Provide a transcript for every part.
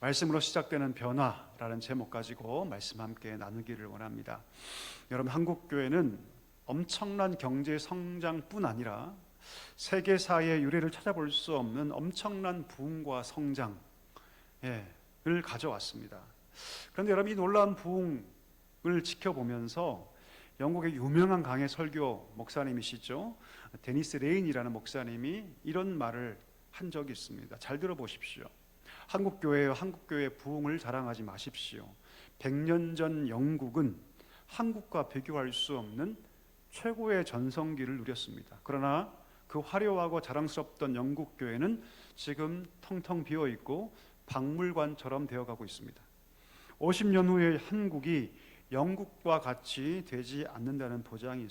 말씀으로 시작되는 변화라는 제목 가지고 말씀 함께 나누기를 원합니다. 여러분, 한국교회는 엄청난 경제 성장뿐 아니라 세계사의 유래를 찾아볼 수 없는 엄청난 부흥과 성장을 가져왔습니다. 그런데 여러분, 이 놀라운 부흥을 지켜보면서 영국의 유명한 강해 설교 목사님이시죠, 데니스 레인이라는 목사님이 이런 말을 한 적이 있습니다. 잘 들어보십시오. 한국교회의 부흥을 자랑하지 마십시오. 100년 전 영국은 한국과 비교할 수 없는 최고의 전성기를 누렸습니다. 그러나 그 화려하고 자랑스럽던 영국 교회는 지금 텅텅 비어있고 박물관처럼 되어가고 있습니다. 50년 후에 한국이 영국과 같이 되지 않는다는 보장이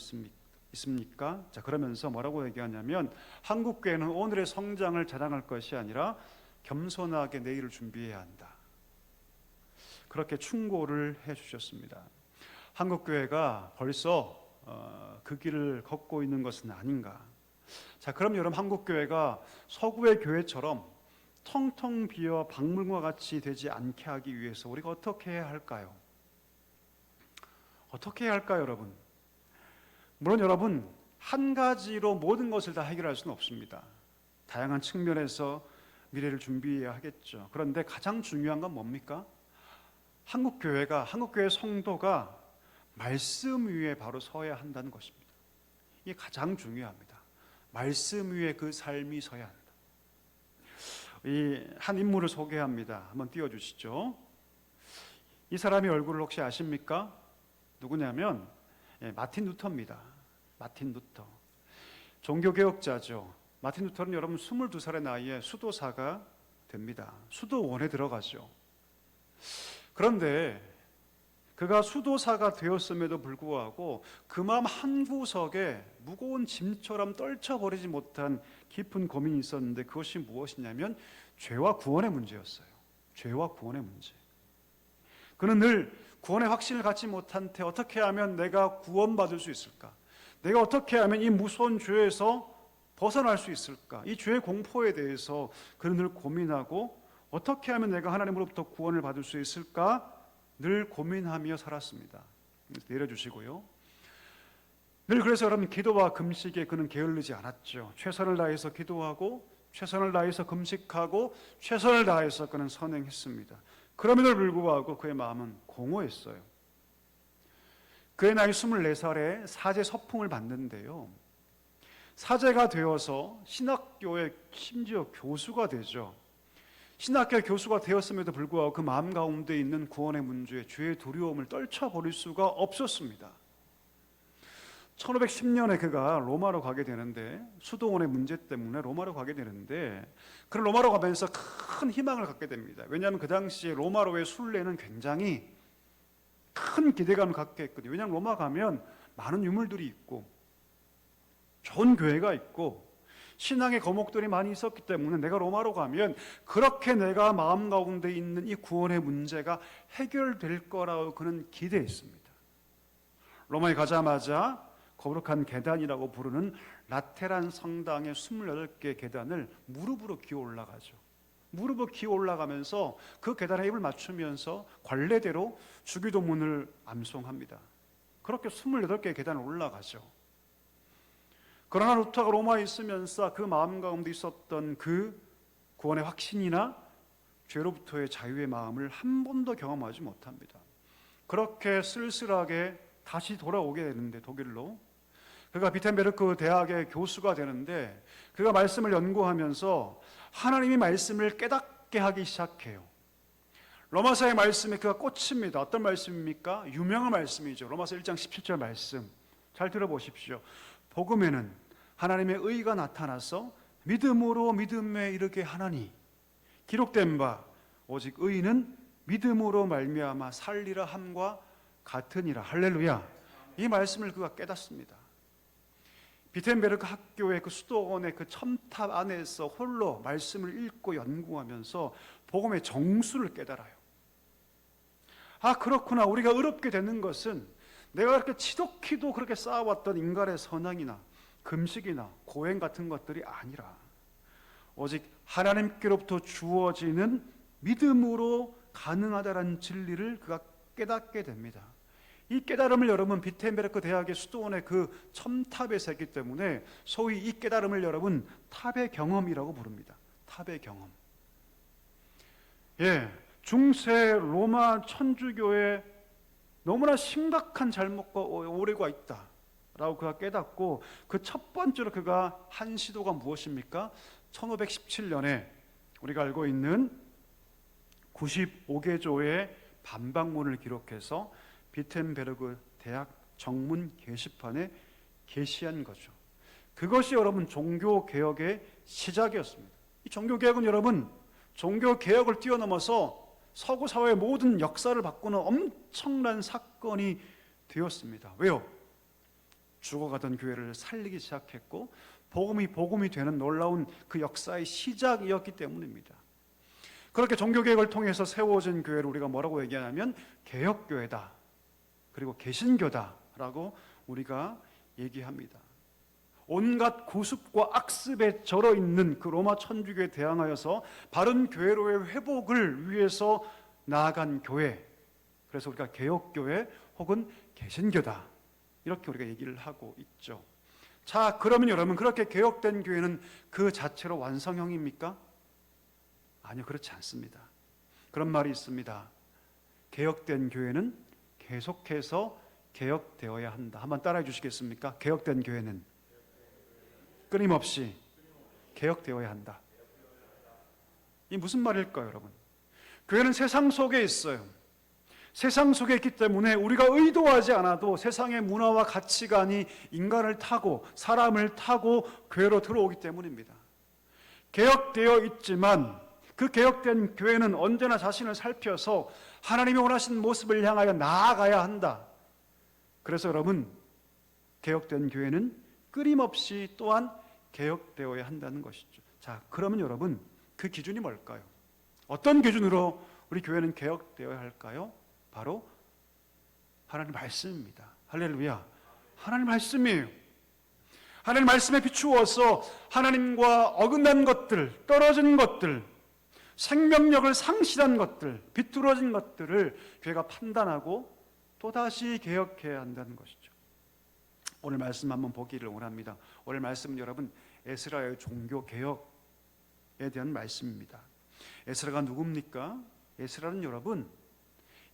있습니까? 자, 그러면서 뭐라고 얘기하냐면, 한국교회는 오늘의 성장을 자랑할 것이 아니라 겸손하게 내일을 준비해야 한다. 그렇게 충고를 해주셨습니다. 한국교회가 벌써 그 길을 걷고 있는 것은 아닌가. 자, 그럼 여러분, 한국교회가 서구의 교회처럼 텅텅 비어 박물관과 같이 되지 않게 하기 위해서 우리가 어떻게 해야 할까요? 어떻게 해야 할까요, 여러분? 물론 여러분, 한 가지로 모든 것을 다 해결할 수는 없습니다. 다양한 측면에서 미래를 준비해야 하겠죠. 그런데 가장 중요한 건 뭡니까? 한국교회 성도가 말씀 위에 바로 서야 한다는 것입니다. 이게 가장 중요합니다. 말씀 위에 그 삶이 서야 한다. 이 한 인물을 소개합니다. 한번 띄워주시죠. 이 사람의 얼굴을 혹시 아십니까? 누구냐면 마틴 루터입니다. 마틴 루터. 종교개혁자죠. 마틴 루터는 여러분 22살의 나이에 수도사가 됩니다. 수도원에 들어가죠. 그런데 그가 수도사가 되었음에도 불구하고 그 마음 한구석에 무거운 짐처럼 떨쳐버리지 못한 깊은 고민이 있었는데, 그것이 무엇이냐면 죄와 구원의 문제였어요. 죄와 구원의 문제. 그는 늘 구원의 확신을 갖지 못한 채 어떻게 하면 내가 구원받을 수 있을까? 내가 어떻게 하면 이 무서운 죄에서 벗어날 수 있을까? 이 죄의 공포에 대해서 그는 늘 고민하고, 어떻게 하면 내가 하나님으로부터 구원을 받을 수 있을까? 늘 고민하며 살았습니다. 내려주시고요. 늘 그래서 여러분, 기도와 금식에 그는 게을르지 않았죠. 최선을 다해서 기도하고, 최선을 다해서 금식하고, 최선을 다해서 그는 선행했습니다. 그럼에도 불구하고 그의 마음은 공허했어요. 그의 나이 24살에 사제 서풍을 받는데요, 사제가 되어서 신학교의 심지어 교수가 되죠. 신학교 교수가 되었음에도 불구하고 그 마음 가운데 있는 구원의 문제, 죄의 두려움을 떨쳐버릴 수가 없었습니다. 1510년에 그가 로마로 가게 되는데, 수도원의 문제 때문에 로마로 가게 되는데, 그런 로마로 가면서 큰 희망을 갖게 됩니다. 왜냐하면 그 당시에 로마로의 순례는 굉장히 큰 기대감을 갖게 했거든요. 왜냐하면 로마 가면 많은 유물들이 있고 좋은 교회가 있고 신앙의 거목들이 많이 있었기 때문에 내가 로마로 가면 그렇게 내가 마음 가운데 있는 이 구원의 문제가 해결될 거라고 그는 기대했습니다. 로마에 가자마자 거룩한 계단이라고 부르는 라테란 성당의 28개 계단을 무릎으로 기어 올라가죠. 무릎으로 기어 올라가면서 그 계단에 입을 맞추면서 관례대로 주기도문을 암송합니다. 그렇게 28개의 계단을 올라가죠. 그러나 루터가 로마에 있으면서 그 마음 가운데 있었던 그 구원의 확신이나 죄로부터의 자유의 마음을 한 번도 경험하지 못합니다. 그렇게 쓸쓸하게 다시 돌아오게 되는데, 독일로 그가 비텐베르크 대학의 교수가 되는데, 그가 말씀을 연구하면서 하나님의 말씀을 깨닫게 하기 시작해요. 로마서의 말씀에 그가 꽂힙니다. 어떤 말씀입니까? 유명한 말씀이죠. 로마서 1장 17절 말씀 잘 들어보십시오. 복음에는 하나님의 의가 나타나서 믿음으로 믿음에 이르게 하나니, 기록된 바 오직 의인은 믿음으로 말미암아 살리라 함과 같으니라. 할렐루야. 이 말씀을 그가 깨닫습니다. 비텐베르크 학교의 그 수도원의 그 첨탑 안에서 홀로 말씀을 읽고 연구하면서 복음의 정수를 깨달아요. 아, 그렇구나. 우리가 어렵게 되는 것은 내가 그렇게 지독히도 그렇게 쌓아왔던 인간의 선행이나 금식이나 고행 같은 것들이 아니라 오직 하나님께로부터 주어지는 믿음으로 가능하다라는 진리를 그가 깨닫게 됩니다. 이 깨달음을 여러분 비텐베르크 대학의 수도원의 그 첨탑에서 했기 때문에 소위 이 깨달음을 여러분 탑의 경험이라고 부릅니다. 탑의 경험. 중세 로마 천주교에 너무나 심각한 잘못과 오류가 있다라고 그가 깨닫고 그 첫 번째로 그가 한 시도가 무엇입니까? 1517년에 우리가 알고 있는 95개조의 반박문을 기록해서 비텐베르크 대학 정문 게시판에 게시한 거죠. 그것이 여러분 종교개혁의 시작이었습니다. 이 종교개혁은 여러분 종교개혁을 뛰어넘어서 서구 사회의 모든 역사를 바꾸는 엄청난 사건이 되었습니다. 왜요? 죽어가던 교회를 살리기 시작했고 복음이 되는 놀라운 그 역사의 시작이었기 때문입니다. 그렇게 종교개혁을 통해서 세워진 교회를 우리가 뭐라고 얘기하냐면 개혁교회다, 그리고 개신교다라고 우리가 얘기합니다. 온갖 구습과 악습에 절어 있는 그 로마 천주교에 대항하여서 바른 교회로의 회복을 위해서 나아간 교회, 그래서 우리가 개혁교회 혹은 개신교다 이렇게 우리가 얘기를 하고 있죠. 자, 그러면 여러분 그렇게 개혁된 교회는 그 자체로 완성형입니까? 아니요, 그렇지 않습니다. 그런 말이 있습니다. 개혁된 교회는 계속해서 개혁되어야 한다. 한번 따라해 주시겠습니까? 개혁된 교회는 끊임없이 개혁되어야 한다. 이 무슨 말일까요, 여러분? 교회는 세상 속에 있어요. 세상 속에 있기 때문에 우리가 의도하지 않아도 세상의 문화와 가치관이 인간을 타고 사람을 타고 교회로 들어오기 때문입니다. 개혁되어 있지만 그 개혁된 교회는 언제나 자신을 살펴서 하나님이 원하신 모습을 향하여 나아가야 한다. 그래서 여러분, 개혁된 교회는 끊임없이 또한 개혁되어야 한다는 것이죠. 자, 그러면 여러분 그 기준이 뭘까요? 어떤 기준으로 우리 교회는 개혁되어야 할까요? 바로 하나님 말씀입니다. 할렐루야. 하나님 말씀이에요. 하나님 말씀에 비추어서 하나님과 어긋난 것들, 떨어진 것들, 생명력을 상실한 것들, 비뚤어진 것들을 교회가 판단하고 또다시 개혁해야 한다는 것이죠. 오늘 말씀 한번 보기를 원합니다. 오늘 말씀은 여러분 에스라의 종교개혁에 대한 말씀입니다. 에스라가 누굽니까? 에스라는 여러분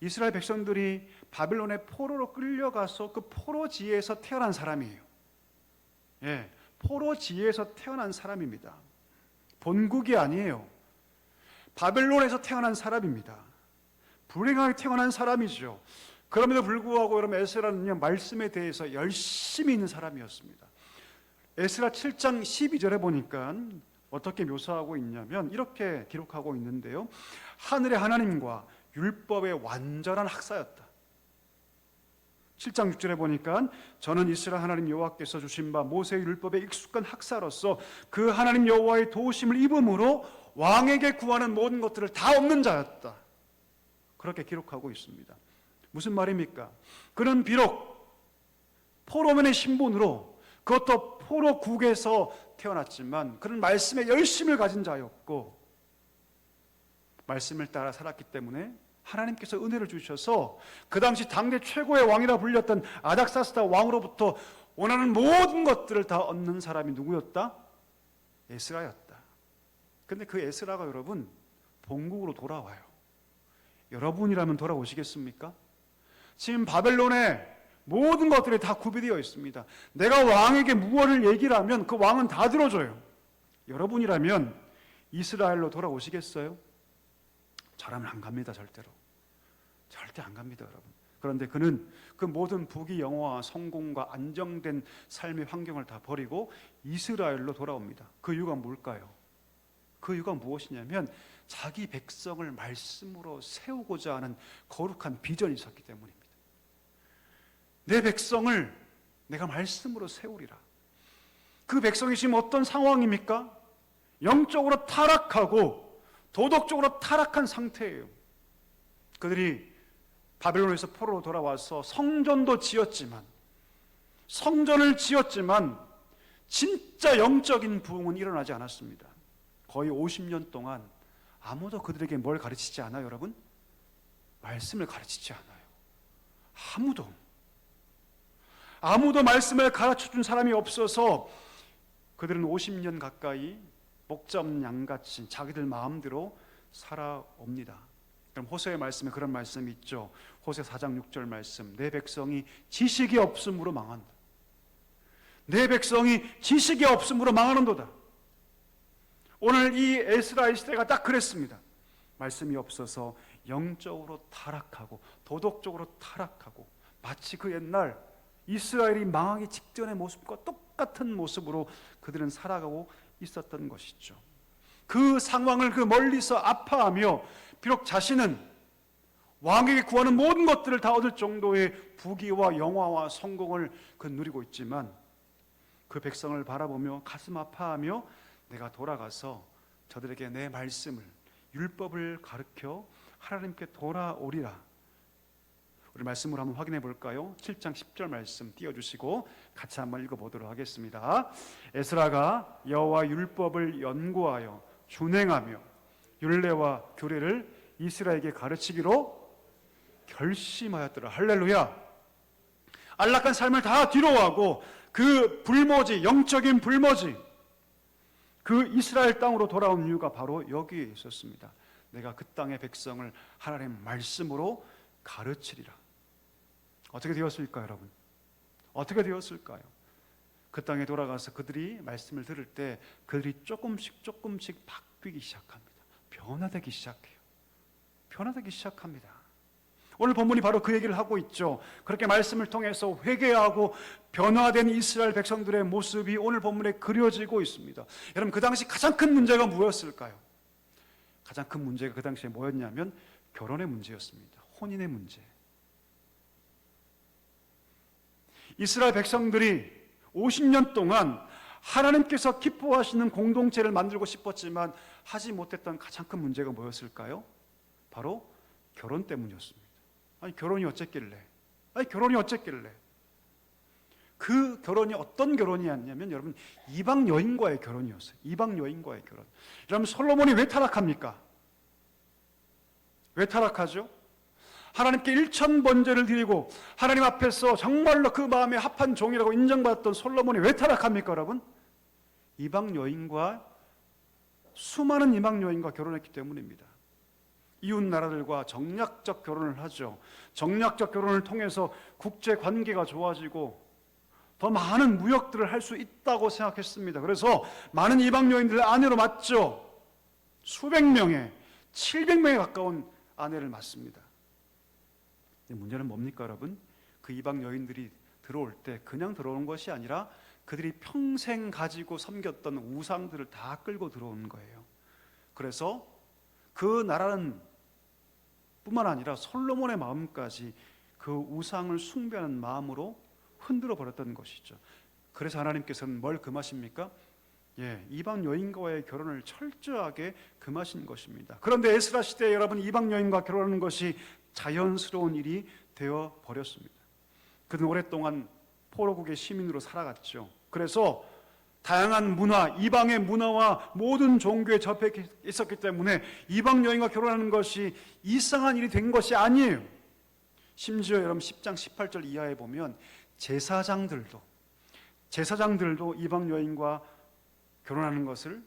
이스라엘 백성들이 바빌론의 포로로 끌려가서 그 포로지에서 태어난 사람이에요. 포로지에서 태어난 사람입니다. 본국이 아니에요. 바벨론에서 태어난 사람입니다. 불행하게 태어난 사람이죠. 그럼에도 불구하고 여러분 에스라는요 말씀에 대해서 열심히 있는 사람이었습니다. 에스라 7장 12절에 보니까 어떻게 묘사하고 있냐면 이렇게 기록하고 있는데요. 하늘의 하나님과 율법의 완전한 학사였다. 7장 6절에 보니까 저는 이스라엘 하나님 여호와께서 주신 바 모세의 율법에 익숙한 학사로서 그 하나님 여호와의 도우심을 입음으로 왕에게 구하는 모든 것들을 다 얻는 자였다. 그렇게 기록하고 있습니다. 무슨 말입니까? 그는 비록 포로면의 신분으로 그것도 포로국에서 태어났지만 그는 말씀에 열심을 가진 자였고 말씀을 따라 살았기 때문에 하나님께서 은혜를 주셔서 그 당시 당대 최고의 왕이라 불렸던 아닥사스다 왕으로부터 원하는 모든 것들을 다 얻는 사람이 누구였다? 에스라였다. 근데 그 에스라가 여러분 본국으로 돌아와요. 여러분이라면 돌아오시겠습니까? 지금 바벨론에 모든 것들이 다 구비되어 있습니다. 내가 왕에게 무엇을 얘기를 하면 그 왕은 다 들어줘요. 여러분이라면 이스라엘로 돌아오시겠어요? 저라면 안 갑니다. 절대로. 절대 안 갑니다, 여러분. 그런데 그는 그 모든 부귀영화와 성공과 안정된 삶의 환경을 다 버리고 이스라엘로 돌아옵니다. 그 이유가 뭘까요? 그 이유가 무엇이냐면 자기 백성을 말씀으로 세우고자 하는 거룩한 비전이 있었기 때문입니다. 내 백성을 내가 말씀으로 세우리라. 그 백성이 지금 어떤 상황입니까? 영적으로 타락하고 도덕적으로 타락한 상태예요. 그들이 바벨론에서 포로로 돌아와서 성전을 지었지만 진짜 영적인 부흥은 일어나지 않았습니다. 거의 50년 동안 아무도 그들에게 뭘 가르치지 않아요, 여러분? 말씀을 가르치지 않아요. 아무도 말씀을 가르쳐준 사람이 없어서 그들은 50년 가까이 목자 없는 양같이 자기들 마음대로 살아옵니다. 그럼 호세의 말씀에 그런 말씀이 있죠. 호세 4장 6절 말씀, 내 백성이 지식이 없음으로 망한다. 내 백성이 지식이 없음으로 망하는도다. 오늘 이 에스라의 시대가 딱 그랬습니다. 말씀이 없어서 영적으로 타락하고 도덕적으로 타락하고 마치 그 옛날 이스라엘이 망하기 직전의 모습과 똑같은 모습으로 그들은 살아가고 있었던 것이죠. 그 상황을 그 멀리서 아파하며 비록 자신은 왕에게 구하는 모든 것들을 다 얻을 정도의 부귀와 영화와 성공을 그 누리고 있지만 그 백성을 바라보며 가슴 아파하며 내가 돌아가서 저들에게 내 말씀을 율법을 가르쳐 하나님께 돌아오리라. 우리 말씀으로 한번 확인해 볼까요? 7장 10절 말씀 띄워주시고 같이 한번 읽어보도록 하겠습니다. 에스라가 여호와 율법을 연구하여 준행하며 율례와 규례를 이스라엘에게 가르치기로 결심하였더라. 할렐루야. 안락한 삶을 다 뒤로하고 그 불모지, 영적인 불모지, 그 이스라엘 땅으로 돌아온 이유가 바로 여기에 있었습니다. 내가 그 땅의 백성을 하나님의 말씀으로 가르치리라. 어떻게 되었을까요, 여러분? 어떻게 되었을까요? 그 땅에 돌아가서 그들이 말씀을 들을 때 그들이 조금씩 바뀌기 시작합니다. 변화되기 시작합니다. 오늘 본문이 바로 그 얘기를 하고 있죠. 그렇게 말씀을 통해서 회개하고 변화된 이스라엘 백성들의 모습이 오늘 본문에 그려지고 있습니다. 여러분, 그 당시 가장 큰 문제가 무엇일까요? 가장 큰 문제가 그 당시에 뭐였냐면 결혼의 문제였습니다. 혼인의 문제. 이스라엘 백성들이 50년 동안 하나님께서 기뻐하시는 공동체를 만들고 싶었지만 하지 못했던 가장 큰 문제가 뭐였을까요? 바로 결혼 때문이었습니다. 결혼이 어쨌길래? 그 결혼이 어떤 결혼이었냐면 여러분, 이방 여인과의 결혼이었어요. 이방 여인과의 결혼. 여러분, 솔로몬이 왜 타락합니까? 왜 타락하죠? 하나님께 1000번제를 드리고 하나님 앞에서 정말로 그 마음에 합한 종이라고 인정받았던 솔로몬이 왜 타락합니까, 여러분? 이방 여인과, 수많은 이방 여인과 결혼했기 때문입니다. 이웃 나라들과 정략적 결혼을 하죠. 정략적 결혼을 통해서 국제 관계가 좋아지고 더 많은 무역들을 할 수 있다고 생각했습니다. 그래서 많은 이방 여인들을 아내로 맞죠. 수백 명의, 700명에 가까운 아내를 맞습니다. 문제는 뭡니까, 여러분? 그 이방 여인들이 들어올 때 그냥 들어오는 것이 아니라 그들이 평생 가지고 섬겼던 우상들을 다 끌고 들어오는 거예요. 그래서 그 나라는 뿐만 아니라 솔로몬의 마음까지 그 우상을 숭배하는 마음으로 흔들어 버렸던 것이죠. 그래서 하나님께서는 뭘 금하십니까? 이방 여인과의 결혼을 철저하게 금하신 것입니다. 그런데 에스라 시대에 여러분, 이방 여인과 결혼하는 것이 자연스러운 일이 되어 버렸습니다. 그는 오랫동안 포로국의 시민으로 살아갔죠. 그래서 다양한 문화, 이방의 문화와 모든 종교에 접해 있었기 때문에 이방 여인과 결혼하는 것이 이상한 일이 된 것이 아니에요. 심지어 여러분 10장 18절 이하에 보면 제사장들도 이방 여인과 결혼하는 것을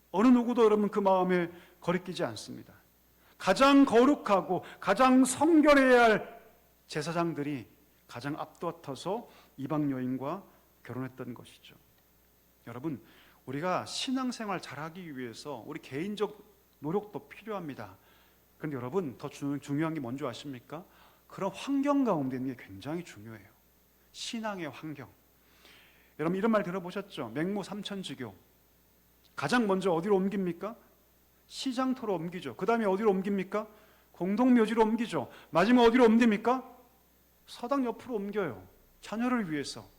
어느 누구도 여러분 그 마음에 거리끼지 않습니다. 가장 거룩하고 가장 성결해야 할 제사장들이 가장 앞다퉈서 이방 여인과 결혼했던 것이죠. 여러분, 우리가 신앙생활 잘하기 위해서 우리 개인적 노력도 필요합니다. 그런데 여러분, 더 중요한 게 뭔지 아십니까? 그런 환경 가운데 있는 게 굉장히 중요해요. 신앙의 환경. 여러분, 이런 말 들어보셨죠? 맹모 삼천지교. 가장 먼저 어디로 옮깁니까? 시장터로 옮기죠. 그 다음에 어디로 옮깁니까? 공동묘지로 옮기죠. 마지막 어디로 옮깁니까? 서당 옆으로 옮겨요. 자녀를 위해서.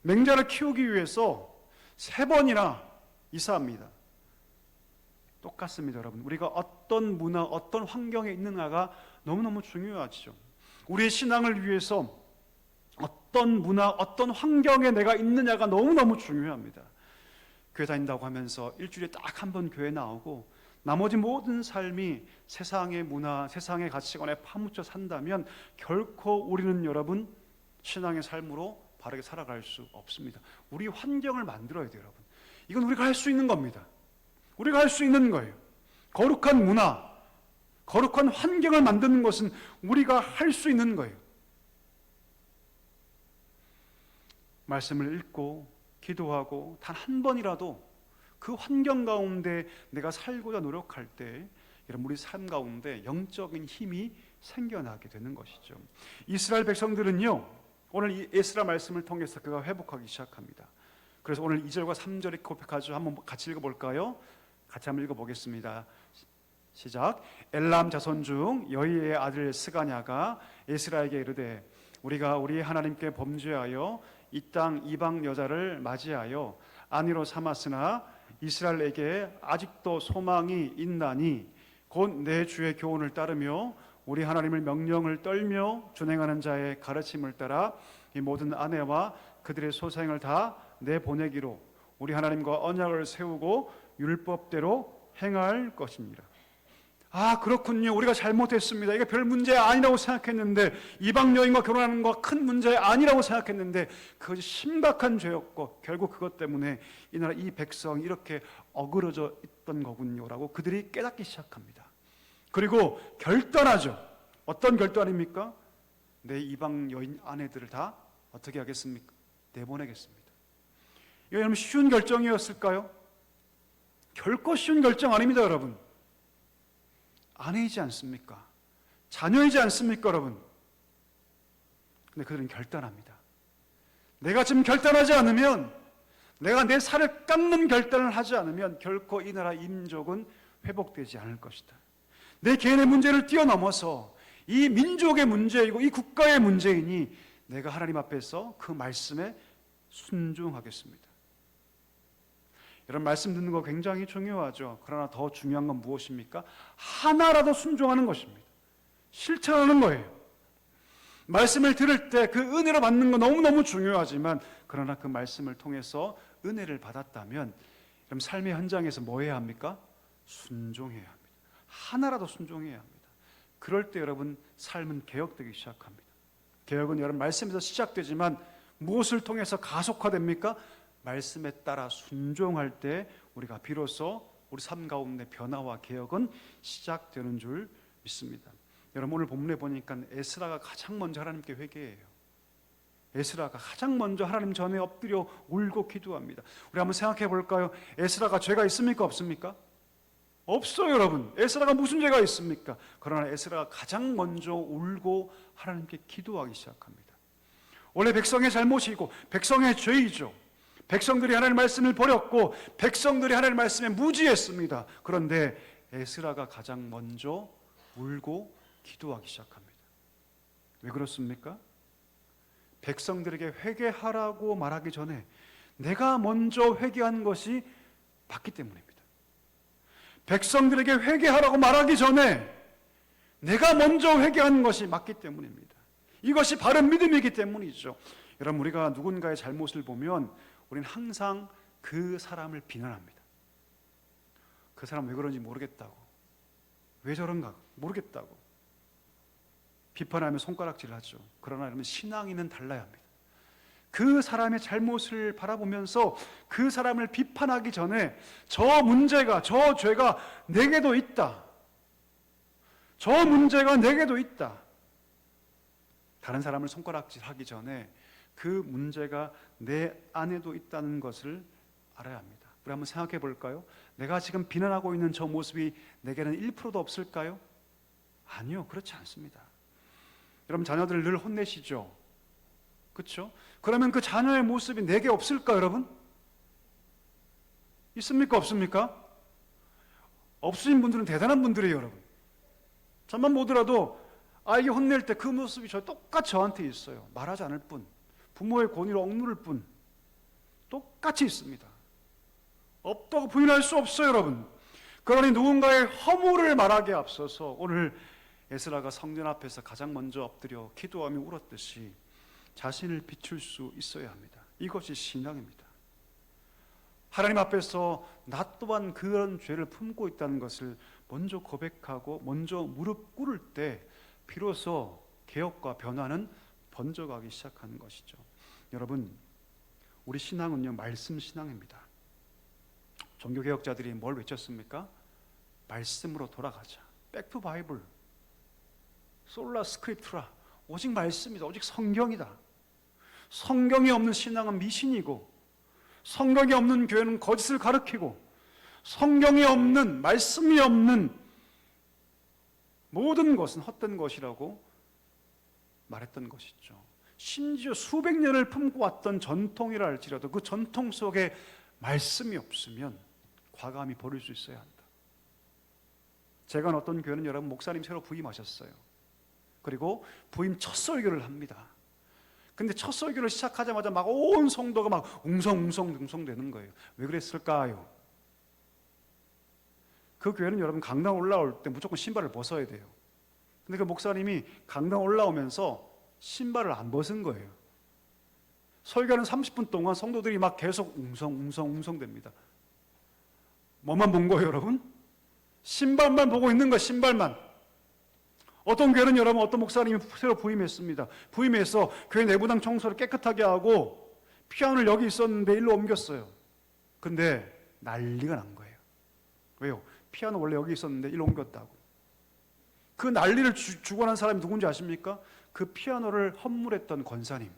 맹자를 키우기 위해서 3번이나 이사합니다. 똑같습니다, 여러분. 우리가 어떤 문화, 어떤 환경에 있느냐가 너무너무 중요하죠. 우리의 신앙을 위해서 어떤 문화, 어떤 환경에 내가 있느냐가 너무너무 중요합니다. 교회 다닌다고 하면서 일주일에 딱 한 번 교회 나오고 나머지 모든 삶이 세상의 문화, 세상의 가치관에 파묻혀 산다면 결코 우리는 여러분 신앙의 삶으로 바르게 살아갈 수 없습니다. 우리 환경을 만들어야 돼요, 여러분. 이건 우리가 할 수 있는 겁니다. 우리가 할 수 있는 거예요. 거룩한 문화, 거룩한 환경을 만드는 것은 우리가 할 수 있는 거예요. 말씀을 읽고 기도하고 단 한 번이라도 그 환경 가운데 내가 살고자 노력할 때 여러분 우리 삶 가운데 영적인 힘이 생겨나게 되는 것이죠. 이스라엘 백성들은요, 오늘 이 에스라 말씀을 통해서 그가 회복하기 시작합니다. 그래서 오늘 2절과 3절이 고백하죠. 한번 같이 읽어볼까요? 같이 한번 읽어보겠습니다. 시작. 엘람 자손 중 여이의 아들 스가냐가 에스라에게 이르되 우리가 우리 하나님께 범죄하여 이 땅 이방 여자를 맞이하여 아내로 삼았으나 이스라엘에게 아직도 소망이 있나니 곧 내 주의 교훈을 따르며 우리 하나님의 명령을 떨며 준행하는 자의 가르침을 따라 이 모든 아내와 그들의 소생을 다 내보내기로 우리 하나님과 언약을 세우고 율법대로 행할 것입니다. 아, 그렇군요. 우리가 잘못했습니다. 이게 별 문제 아니라고 생각했는데, 이방 여인과 결혼하는 거 큰 문제 아니라고 생각했는데 그것이 심각한 죄였고 결국 그것 때문에 이 나라 이 백성이 이렇게 어그러져 있던 거군요라고 그들이 깨닫기 시작합니다. 그리고 결단하죠. 어떤 결단입니까? 내 이방 여인 아내들을 다 어떻게 하겠습니까? 내보내겠습니다. 이거 여러분 쉬운 결정이었을까요? 결코 쉬운 결정 아닙니다, 여러분. 아내이지 않습니까? 자녀이지 않습니까, 여러분? 근데 그들은 결단합니다. 내가 지금 결단하지 않으면, 내가 내 살을 깎는 결단을 하지 않으면 결코 이 나라 민족은 회복되지 않을 것이다. 내 개인의 문제를 뛰어넘어서 이 민족의 문제이고 이 국가의 문제이니 내가 하나님 앞에서 그 말씀에 순종하겠습니다. 이런 말씀 듣는 거 굉장히 중요하죠. 그러나 더 중요한 건 무엇입니까? 하나라도 순종하는 것입니다. 실천하는 거예요. 말씀을 들을 때 그 은혜로 받는 거 너무너무 중요하지만 그러나 그 말씀을 통해서 은혜를 받았다면 그럼 삶의 현장에서 뭐 해야 합니까? 순종해야 합니다. 하나라도 순종해야 합니다. 그럴 때 여러분 삶은 개혁되기 시작합니다. 개혁은 여러분 말씀에서 시작되지만 무엇을 통해서 가속화됩니까? 말씀에 따라 순종할 때 우리가 비로소 우리 삶 가운데 변화와 개혁은 시작되는 줄 믿습니다. 여러분 오늘 본문에 보니까 에스라가 가장 먼저 하나님께 회개해요. 에스라가 가장 먼저 하나님 전에 엎드려 울고 기도합니다. 우리 한번 생각해 볼까요? 에스라가 죄가 있습니까? 없습니까? 없어요, 여러분. 에스라가 무슨 죄가 있습니까? 그러나 에스라가 가장 먼저 울고 하나님께 기도하기 시작합니다. 원래 백성의 잘못이고 백성의 죄이죠. 백성들이 하나님의 말씀을 버렸고 백성들이 하나님의 말씀에 무지했습니다. 그런데 에스라가 가장 먼저 울고 기도하기 시작합니다. 왜 그렇습니까? 백성들에게 회개하라고 말하기 전에 내가 먼저 회개한 것이 맞기 때문입니다. 백성들에게 회개하라고 말하기 전에 내가 먼저 회개한 것이 맞기 때문입니다. 이것이 바른 믿음이기 때문이죠. 여러분 우리가 누군가의 잘못을 보면 우리는 항상 그 사람을 비난합니다. 그 사람 왜 그런지 모르겠다고, 왜 저런가 모르겠다고 비판하며 손가락질을 하죠. 그러나 여러분 신앙인은 달라야 합니다. 그 사람의 잘못을 바라보면서 그 사람을 비판하기 전에 저 문제가, 저 죄가 내게도 있다, 저 문제가 내게도 있다, 다른 사람을 손가락질하기 전에 그 문제가 내 안에도 있다는 것을 알아야 합니다. 우리 한번 생각해 볼까요? 내가 지금 비난하고 있는 저 모습이 내게는 1%도 없을까요? 아니요, 그렇지 않습니다. 여러분 자녀들을 늘 혼내시죠? 그렇죠? 그러면 그 자녀의 모습이 내게 없을까, 여러분? 있습니까, 없습니까? 없으신 분들은 대단한 분들이에요, 여러분. 저만 보더라도 아이게 혼낼 때 그 모습이 똑같이 저한테 있어요. 말하지 않을 뿐, 부모의 권위를 억누를 뿐, 똑같이 있습니다. 없다고 부인할 수 없어요, 여러분. 그러니 누군가의 허물을 말하기에 앞서서 오늘 에스라가 성전 앞에서 가장 먼저 엎드려 기도하며 울었듯이 자신을 비출 수 있어야 합니다. 이것이 신앙입니다. 하나님 앞에서 나 또한 그런 죄를 품고 있다는 것을 먼저 고백하고 먼저 무릎 꿇을 때 비로소 개혁과 변화는 번져가기 시작하는 것이죠. 여러분, 우리 신앙은요, 말씀 신앙입니다. 종교개혁자들이 뭘 외쳤습니까? 말씀으로 돌아가자. 백투 바이블. 솔라 스크립투라. 오직 말씀이다. 오직 성경이다. 성경이 없는 신앙은 미신이고, 성경이 없는 교회는 거짓을 가르치고, 성경이 없는, 말씀이 없는 모든 것은 헛된 것이라고 말했던 것이죠. 심지어 수백 년을 품고 왔던 전통이라 할지라도 그 전통 속에 말씀이 없으면 과감히 버릴 수 있어야 한다. 제가 어떤 교회는 여러분 목사님 새로 부임하셨어요. 그리고 부임 첫 설교를 합니다. 근데 첫 설교를 시작하자마자 막 온 성도가 막 웅성웅성 되는 거예요. 왜 그랬을까요? 그 교회는 여러분 강당 올라올 때 무조건 신발을 벗어야 돼요. 근데 그 목사님이 강당 올라오면서 신발을 안 벗은 거예요. 설교는 30분 동안 성도들이 막 계속 웅성 됩니다. 뭐만 본 거예요, 여러분? 신발만 보고 있는 거예요, 신발만. 어떤 교회는 여러분, 어떤 목사님이 새로 부임했습니다. 부임해서 교회 내부당 청소를 깨끗하게 하고 피아노를 여기 있었는데 일로 옮겼어요. 근데 난리가 난 거예요. 왜요? 피아노 원래 여기 있었는데 일로 옮겼다고. 그 난리를 주고 난 사람이 누군지 아십니까? 그 피아노를 헌물했던 권사님.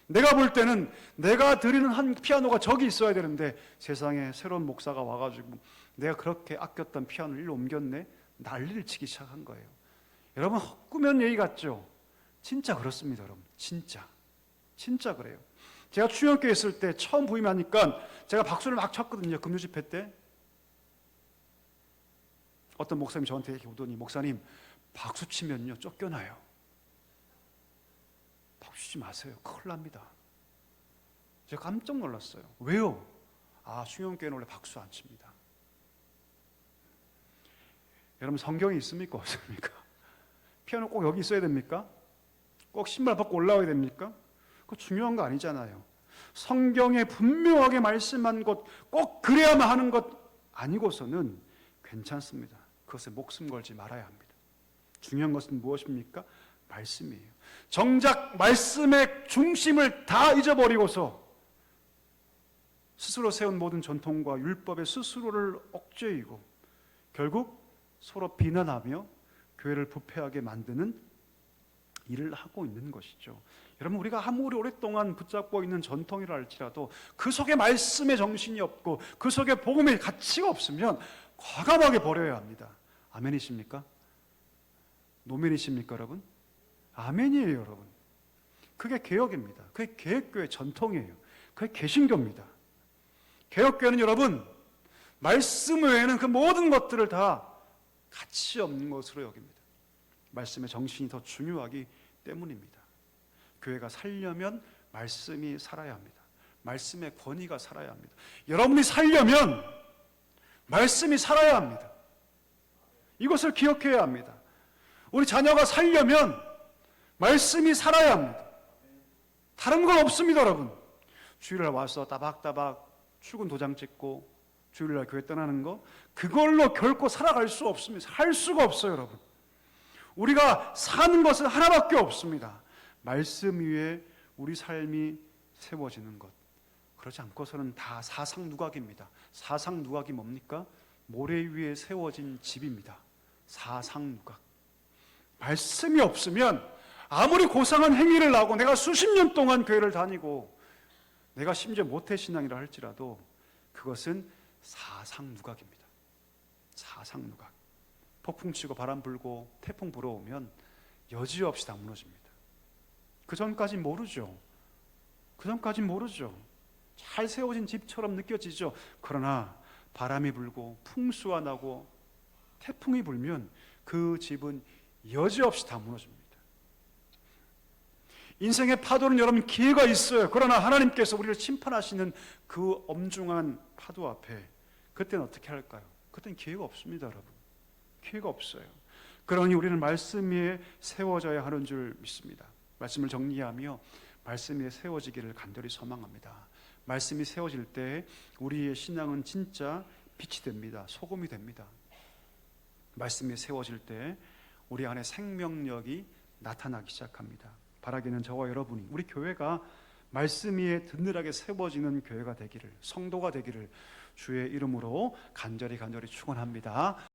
내가 볼 때는 내가 드리는 한 피아노가 저기 있어야 되는데 세상에 새로운 목사가 와가지고 내가 그렇게 아꼈던 피아노를 일로 옮겼네? 난리를 치기 시작한 거예요. 여러분, 헛구면 얘기 같죠? 진짜 그렇습니다, 여러분. 진짜 그래요. 제가 추영교회 있을 때 처음 부임하니까 제가 박수를 막 쳤거든요. 금요 집회 때. 어떤 목사님이 저한테 이렇게 오더니, 목사님, 박수 치면요 쫓겨나요. 박수 치지 마세요. 큰일 납니다. 제가 깜짝 놀랐어요. 왜요? 수영교회는 원래 박수 안 칩니다. 여러분, 성경이 있습니까? 없습니까? 피아노 꼭 여기 있어야 됩니까? 꼭 신발 벗고 올라와야 됩니까? 그거 중요한 거 아니잖아요. 성경에 분명하게 말씀한 것, 꼭 그래야만 하는 것 아니고서는 괜찮습니다. 그것에 목숨 걸지 말아야 합니다. 중요한 것은 무엇입니까? 말씀이에요. 정작 말씀의 중심을 다 잊어버리고서 스스로 세운 모든 전통과 율법에 스스로를 억제이고 결국 서로 비난하며 교회를 부패하게 만드는 일을 하고 있는 것이죠. 여러분, 우리가 아무리 오랫동안 붙잡고 있는 전통이라 할지라도 그 속에 말씀의 정신이 없고 그 속에 복음의 가치가 없으면 과감하게 버려야 합니다. 아멘이십니까? 노멘이십니까, 여러분? 아멘이에요, 여러분. 그게 개혁입니다. 그게 개혁교회 전통이에요. 그게 개신교입니다. 개혁교회는 여러분, 말씀 외에는 그 모든 것들을 다 가치 없는 것으로 여깁니다. 말씀의 정신이 더 중요하기 때문입니다. 교회가 살려면 말씀이 살아야 합니다. 말씀의 권위가 살아야 합니다. 여러분이 살려면 말씀이 살아야 합니다. 이것을 기억해야 합니다. 우리 자녀가 살려면 말씀이 살아야 합니다. 다른 건 없습니다, 여러분. 주일날 와서 따박따박 출근 도장 찍고 주일날 교회 떠나는 거, 그걸로 결코 살아갈 수 없습니다. 할 수가 없어요, 여러분. 우리가 사는 것은 하나밖에 없습니다. 말씀 위에 우리 삶이 세워지는 것. 그렇지 않고서는 다 사상누각입니다. 사상누각이 뭡니까? 모래 위에 세워진 집입니다. 사상누각. 말씀이 없으면 아무리 고상한 행위를 하고 내가 수십 년 동안 교회를 다니고 내가 심지어 모태신앙이라 할지라도 그것은 사상누각입니다. 사상누각. 폭풍 치고 바람 불고 태풍 불어오면 여지없이 다 무너집니다. 그 전까진 모르죠. 잘 세워진 집처럼 느껴지죠. 그러나 바람이 불고 풍수가 나고 태풍이 불면 그 집은 여지없이 다 무너집니다. 인생의 파도는 여러분 기회가 있어요. 그러나 하나님께서 우리를 심판하시는 그 엄중한 파도 앞에 그때는 어떻게 할까요? 그때는 기회가 없습니다, 여러분. 기회가 없어요. 그러니 우리는 말씀 위에 세워져야 하는 줄 믿습니다. 말씀을 정리하며 말씀 위에 세워지기를 간절히 소망합니다. 말씀이 세워질 때 우리의 신앙은 진짜 빛이 됩니다. 소금이 됩니다. 말씀이 세워질 때 우리 안에 생명력이 나타나기 시작합니다. 바라기는 저와 여러분이, 우리 교회가 말씀 위에 든든하게 세워지는 교회가 되기를, 성도가 되기를 주의 이름으로 간절히 축원합니다.